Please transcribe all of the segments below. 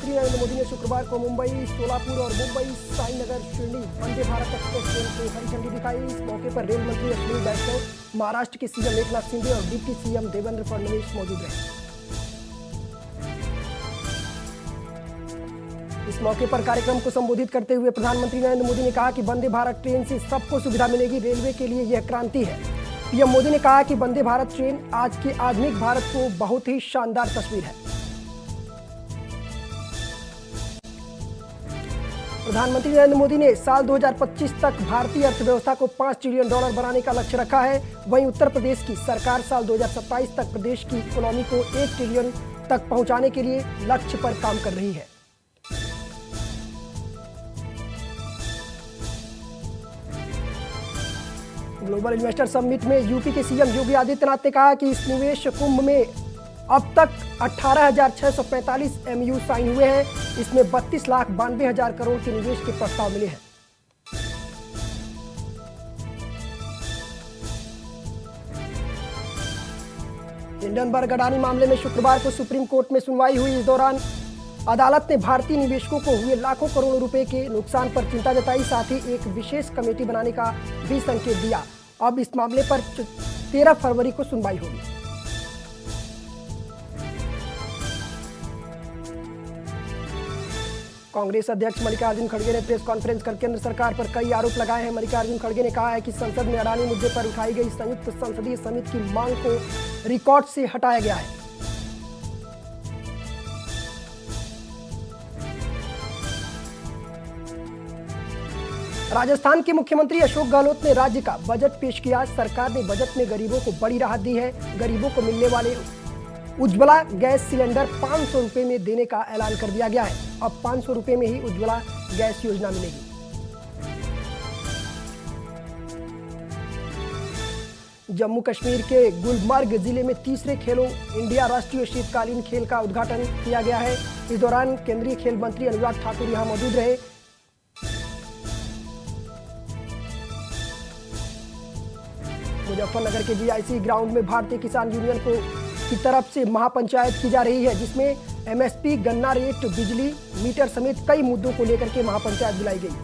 प्रधानमंत्री नरेंद्र मोदी ने शुक्रवार को मुंबई, सोलापुर और मुंबई साईनगर शिरडी वंदे भारत एक्सप्रेस ट्रेन को हरी झंडी दिखाई। इस मौके पर रेल मंत्री अश्विनी वैष्णव, महाराष्ट्र के सीएम एकनाथ शिंदे और डिप्टी सीएम देवेंद्र फडणवीस मौजूद रहे। इस मौके पर कार्यक्रम को संबोधित करते हुए प्रधानमंत्री नरेंद्र मोदी ने कहा कि वंदे भारत ट्रेन से सबको सुविधा मिलेगी। रेलवे के लिए यह क्रांति है। पीएम मोदी ने कहा कि वंदे भारत ट्रेन आज के आधुनिक भारत को बहुत ही शानदार तस्वीर है। प्रधानमंत्री नरेंद्र मोदी ने साल 2025 तक भारतीय अर्थव्यवस्था को $5 ट्रिलियन बनाने का लक्ष्य रखा है। वहीं उत्तर प्रदेश की सरकार साल 2027 तक प्रदेश की इकोनॉमी को $1 ट्रिलियन तक पहुंचाने के लिए लक्ष्य पर काम कर रही है। ग्लोबल इन्वेस्टर समिट में यूपी के सीएम योगी आदित्यनाथ ने कहा कि इस निवेश कुंभ में अब तक 18,645 MOU साइन हुए हैं। इसमें 32,92,000 करोड़ के निवेश के प्रस्ताव मिले हैं। हिंडनबर्ग अडानी मामले में शुक्रवार को सुप्रीम कोर्ट में सुनवाई हुई। इस दौरान अदालत ने भारतीय निवेशकों को हुए लाखों करोड़ रुपए के नुकसान पर चिंता जताई। साथ ही एक विशेष कमेटी बनाने का भी संकेत दिया। अब इस मामले पर 13 फरवरी को सुनवाई होगी। कांग्रेस अध्यक्ष मल्लिकार्जुन खड़गे ने प्रेस कॉन्फ्रेंस कर केंद्र सरकार पर कई आरोप लगाए हैं। मल्लिकार्जुन खड़गे ने कहा है कि संसद में अडानी मुद्दे पर उठाई गई संयुक्त संसदीय समिति की मांग को रिकॉर्ड से हटाया गया है। राजस्थान के मुख्यमंत्री अशोक गहलोत ने राज्य का बजट पेश किया। सरकार ने बजट में गरीबों को बड़ी राहत दी है। गरीबों को मिलने वाले उज्ज्वला गैस सिलेंडर 500 रुपए में देने का ऐलान कर दिया गया है। अब 500 रुपए में ही उज्ज्वला गैस योजना मिलेगी। जम्मू कश्मीर के गुलमर्ग जिले में तीसरे खेलो इंडिया राष्ट्रीय शीतकालीन खेल का उद्घाटन किया गया है। इस दौरान केंद्रीय खेल मंत्री अनुराग ठाकुर यहां मौजूद रहे। मुजफ्फरनगर के GIC ग्राउंड में भारतीय किसान यूनियन की तरफ से महापंचायत की जा रही है, जिसमें MSP, गन्ना रेट, बिजली मीटर समेत कई मुद्दों को लेकर के महापंचायत बुलाई गई।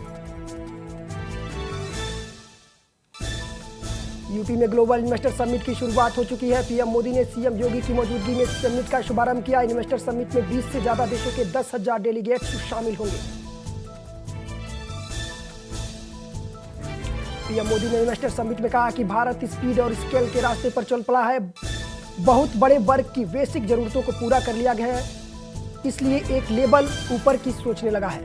यूपी में ग्लोबल इन्वेस्टर समिट की शुरुआत हो चुकी है। पीएम मोदी ने सीएम योगी की मौजूदगी में समिट का शुभारंभ किया। इन्वेस्टर समिट में 20 से ज्यादा देशों के 10,000 डेलीगेट्स शामिल होंगे। पीएम मोदी ने इन्वेस्टर समिट में कहा कि भारत स्पीड और स्केल के रास्ते पर चल पड़ा है। बहुत बड़े वर्ग की बेसिक जरूरतों को पूरा कर लिया गया है, इसलिए एक लेवल ऊपर की सोचने लगा है।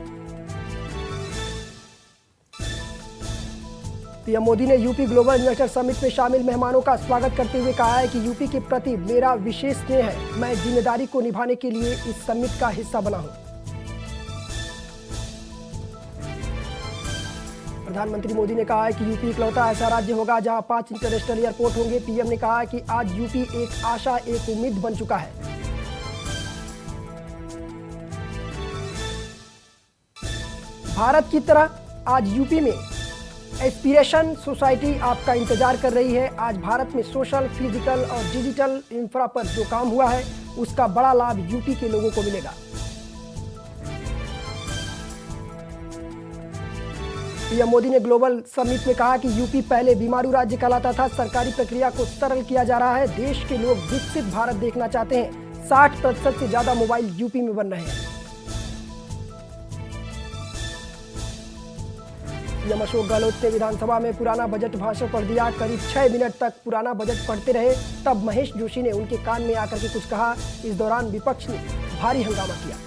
पीएम मोदी ने यूपी ग्लोबल इन्वेस्टर समिट में शामिल मेहमानों का स्वागत करते हुए कहा है कि यूपी के प्रति मेरा विशेष स्नेह है। मैं जिम्मेदारी को निभाने के लिए इस समिट का हिस्सा बना हूं। प्रधानमंत्री मोदी ने कहा है कि यूपी इकलौता ऐसा राज्य होगा जहां 5 इंटरनेशनल एयरपोर्ट होंगे। पीएम ने कहा कि आज यूपी एक आशा, एक उम्मीद बन चुका है। भारत की तरह आज यूपी में एस्पिरेशन सोसाइटी आपका इंतजार कर रही है। आज भारत में सोशल, फिजिकल और डिजिटल इंफ्रा पर जो काम हुआ है, उसका बड़ा लाभ यूपी के लोगों को मिलेगा। पीएम मोदी ने ग्लोबल समिट में कहा कि यूपी पहले बीमारू राज्य कहलाता था। सरकारी प्रक्रिया को सरल किया जा रहा है। देश के लोग विकसित भारत देखना चाहते हैं। 60% से ज्यादा मोबाइल यूपी में बन रहे हैं। सीएम अशोक गहलोत ने विधानसभा में पुराना बजट भाषण पढ़ दिया। करीब 6 मिनट तक पुराना बजट पढ़ते रहे। तब महेश जोशी ने उनके कान में आकर के कुछ कहा। इस दौरान विपक्ष ने भारी हंगामा किया।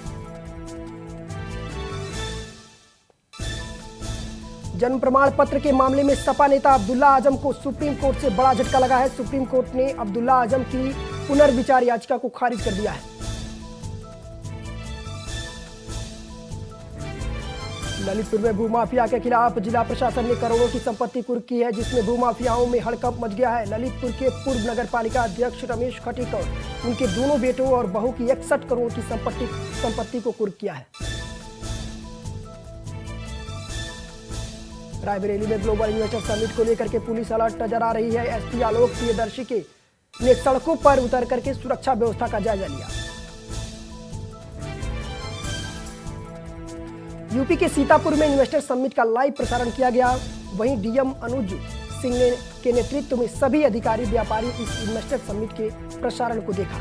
जन्म प्रमाण पत्र के मामले में सपा नेता अब्दुल्ला आजम को सुप्रीम कोर्ट से बड़ा झटका लगा है। सुप्रीम कोर्ट ने अब्दुल्ला आजम की पुनर्विचार याचिका को खारिज कर दिया है। ललितपुर में भूमाफिया के खिलाफ जिला प्रशासन ने करोड़ों की संपत्ति कुर्क की है, जिसमें भूमाफियाओं में हड़कंप मच गया है। ललितपुर के पूर्व नगर पालिका अध्यक्ष रमेश खटीक और उनके दोनों बेटों और बहू की 61 करोड़ की संपत्ति को कुर्क किया है। रायबरेली में ग्लोबल इन्वेस्टर समिट को लेकर के पुलिस अलर्ट नजर आ रही है। एसपी आलोक प्रियदर्शी ने सड़कों पर उतर करके सुरक्षा व्यवस्था का जायजा लिया। यूपी के सीतापुर में इन्वेस्टर समिट का लाइव प्रसारण किया गया। वहीं डीएम अनुज सिंह के नेतृत्व में सभी अधिकारी व्यापारी इस इन्वेस्टर समिट के प्रसारण को देखा।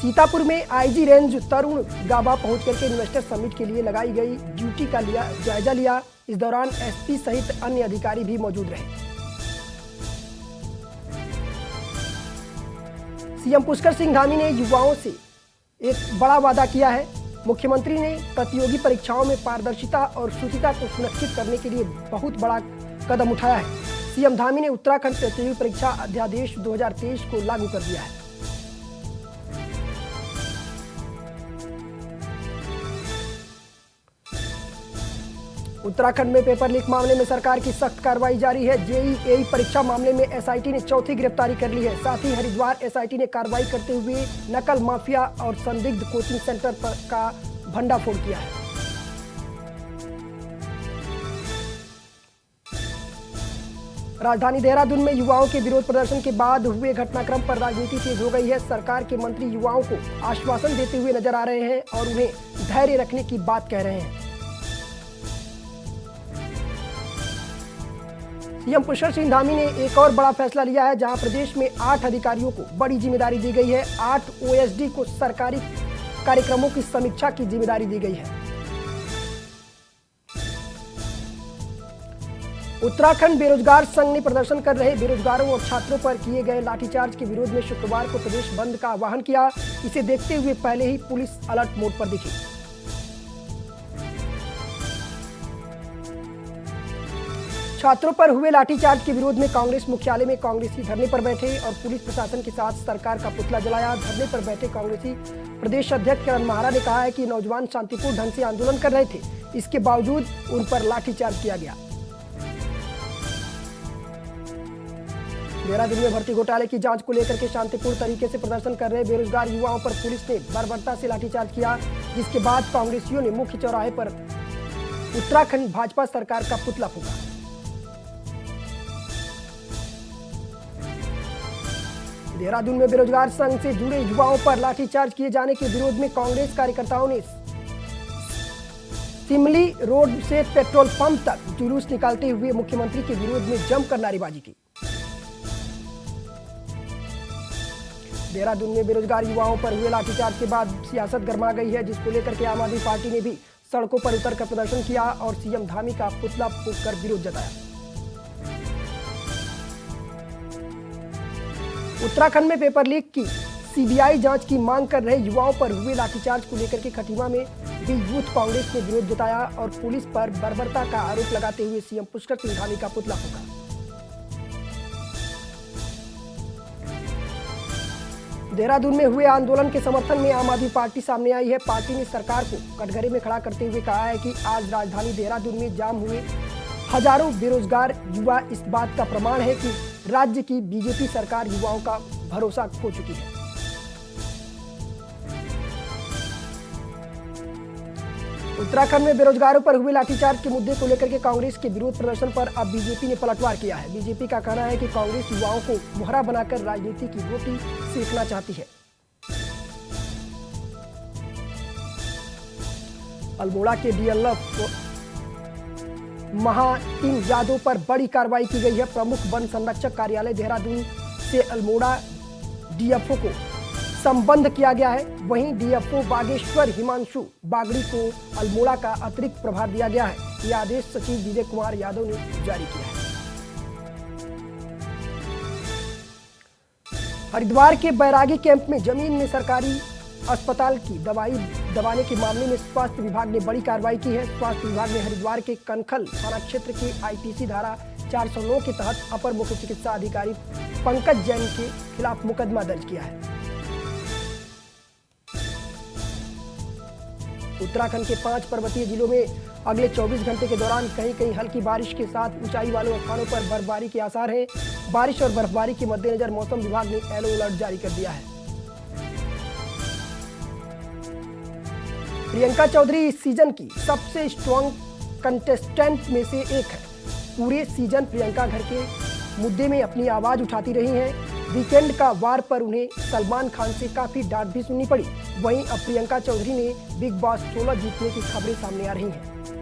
सीतापुर में आईजी रेंज तरुण गाबा पहुंच करके इन्वेस्टर समिट के लिए लगाई गई ड्यूटी का जायजा लिया। इस दौरान एसपी सहित अन्य अधिकारी भी मौजूद रहे। सीएम पुष्कर सिंह धामी ने युवाओं से एक बड़ा वादा किया है। मुख्यमंत्री ने प्रतियोगी परीक्षाओं में पारदर्शिता और शुचिता को सुनिश्चित करने के लिए बहुत बड़ा कदम उठाया है। सीएम धामी ने उत्तराखंड प्रतियोगी परीक्षा अध्यादेश 2023 को लागू कर दिया है। उत्तराखंड में पेपर लीक मामले में सरकार की सख्त कार्रवाई जारी है। जेईई परीक्षा मामले में एसआईटी ने चौथी गिरफ्तारी कर ली है। साथ ही हरिद्वार एसआईटी ने कार्रवाई करते हुए नकल माफिया और संदिग्ध कोचिंग सेंटर का भंडाफोड़ किया है। राजधानी देहरादून में युवाओं के विरोध प्रदर्शन के बाद हुए घटनाक्रम पर राजनीति तेज हो गई है। सरकार के मंत्री युवाओं को आश्वासन देते हुए नजर आ रहे हैं और उन्हें धैर्य रखने की बात कह रहे हैं। सीएम पुष्कर सिंह धामी ने एक और बड़ा फैसला लिया है, जहां प्रदेश में 8 अधिकारियों को बड़ी जिम्मेदारी दी गई है। 8 ओएसडी को सरकारी कार्यक्रमों की समीक्षा की जिम्मेदारी दी गई है। उत्तराखंड बेरोजगार संघ ने प्रदर्शन कर रहे बेरोजगारों और छात्रों पर किए गए लाठीचार्ज के विरोध में शुक्रवार को प्रदेश बंद का आह्वान किया। इसे देखते हुए पहले ही पुलिस अलर्ट मोड पर दिखी। छात्रों पर हुए लाठीचार्ज के विरोध में कांग्रेस मुख्यालय में कांग्रेसी धरने पर बैठे और पुलिस प्रशासन के साथ सरकार का पुतला जलाया। धरने पर बैठे कांग्रेसी प्रदेश अध्यक्ष करण माहरा ने कहा है कि नौजवान शांतिपूर्ण ढंग से आंदोलन कर रहे थे, इसके बावजूद उन पर लाठीचार्ज किया गया। देहरादून में भर्ती घोटाले की जांच को लेकर के शांतिपूर्ण तरीके से प्रदर्शन कर रहे बेरोजगार युवाओं पर पुलिस ने बर्बरता से लाठीचार्ज किया, जिसके बाद कांग्रेसियों ने मुख्य चौराहे पर उत्तराखंड भाजपा सरकार का पुतला फूंका। देहरादून में बेरोजगार संघ से जुड़े युवाओं पर लाठीचार्ज किए जाने के विरोध में कांग्रेस कार्यकर्ताओं ने सिमली रोड से पेट्रोल पंप तक जुलूस निकालते हुए मुख्यमंत्री के विरोध में जमकर नारेबाजी की। देहरादून में बेरोजगार युवाओं पर हुए लाठीचार्ज के बाद सियासत गर्मा गई है, जिसको लेकर के आम आदमी पार्टी ने भी सड़कों पर उतरकर प्रदर्शन किया और सीएम धामी का पुतला फूंककर विरोध जताया। उत्तराखंड में पेपर लीक की सीबीआई जांच की मांग कर रहे युवाओं पर हुए लाठीचार्ज को लेकर के खटीमा में भी यूथ कांग्रेस ने विरोध जताया और पुलिस पर बर्बरता का आरोप लगाते हुए सीएम पुष्कर सिंह धामी का पुतला फूंका। देहरादून में हुए आंदोलन के समर्थन में आम आदमी पार्टी सामने आई है। पार्टी ने सरकार को कटघरे में खड़ा करते हुए कहा है कि आज राजधानी देहरादून में जाम हुए हजारों बेरोजगार युवा इस बात का प्रमाण है कि राज्य की बीजेपी सरकार युवाओं का भरोसा खो चुकी है। उत्तराखंड में बेरोजगारों पर हुए लाठीचार्ज के मुद्दे को लेकर के कांग्रेस के विरोध प्रदर्शन पर अब बीजेपी ने पलटवार किया है। बीजेपी का कहना है कि कांग्रेस युवाओं को मुहरा बनाकर राजनीति की रोटी सेकना चाहती है। अल्मोड़ा के डीएलएफ महाटिम यादव पर बड़ी कार्रवाई की गई है। प्रमुख वन संरक्षक कार्यालय देहरादून से अल्मोड़ा डीएफओ को संबंध किया गया है। वहीं डीएफओ बागेश्वर हिमांशु बागड़ी को अल्मोड़ा का अतिरिक्त प्रभार दिया गया है। यह आदेश सचिव विजय कुमार यादव ने जारी किया है। हरिद्वार के बैरागी कैंप में जमीन में सरकारी अस्पताल की दवाई दबाने के मामले में स्वास्थ्य विभाग ने बड़ी कार्रवाई की है। स्वास्थ्य विभाग ने हरिद्वार के कनखल थाना क्षेत्र के आईपीसी धारा 409 के तहत अपर मुख्य चिकित्सा अधिकारी पंकज जैन के खिलाफ मुकदमा दर्ज किया है। उत्तराखंड के 5 पर्वतीय जिलों में अगले 24 घंटे के दौरान कहीं कहीं हल्की बारिश के साथ ऊंचाई वाले स्थानों पर बर्फबारी के आसार हैं। बारिश और बर्फबारी के मद्देनजर मौसम विभाग ने येलो अलर्ट जारी कर दिया है। प्रियंका चौधरी इस सीजन की सबसे स्ट्रॉन्ग कंटेस्टेंट में से एक है। पूरे सीजन प्रियंका घर के मुद्दे में अपनी आवाज उठाती रही हैं। वीकेंड का वार पर उन्हें सलमान खान से काफी डांट भी सुननी पड़ी। वहीं अब प्रियंका चौधरी ने बिग बॉस 16 जीतने की खबरें सामने आ रही हैं।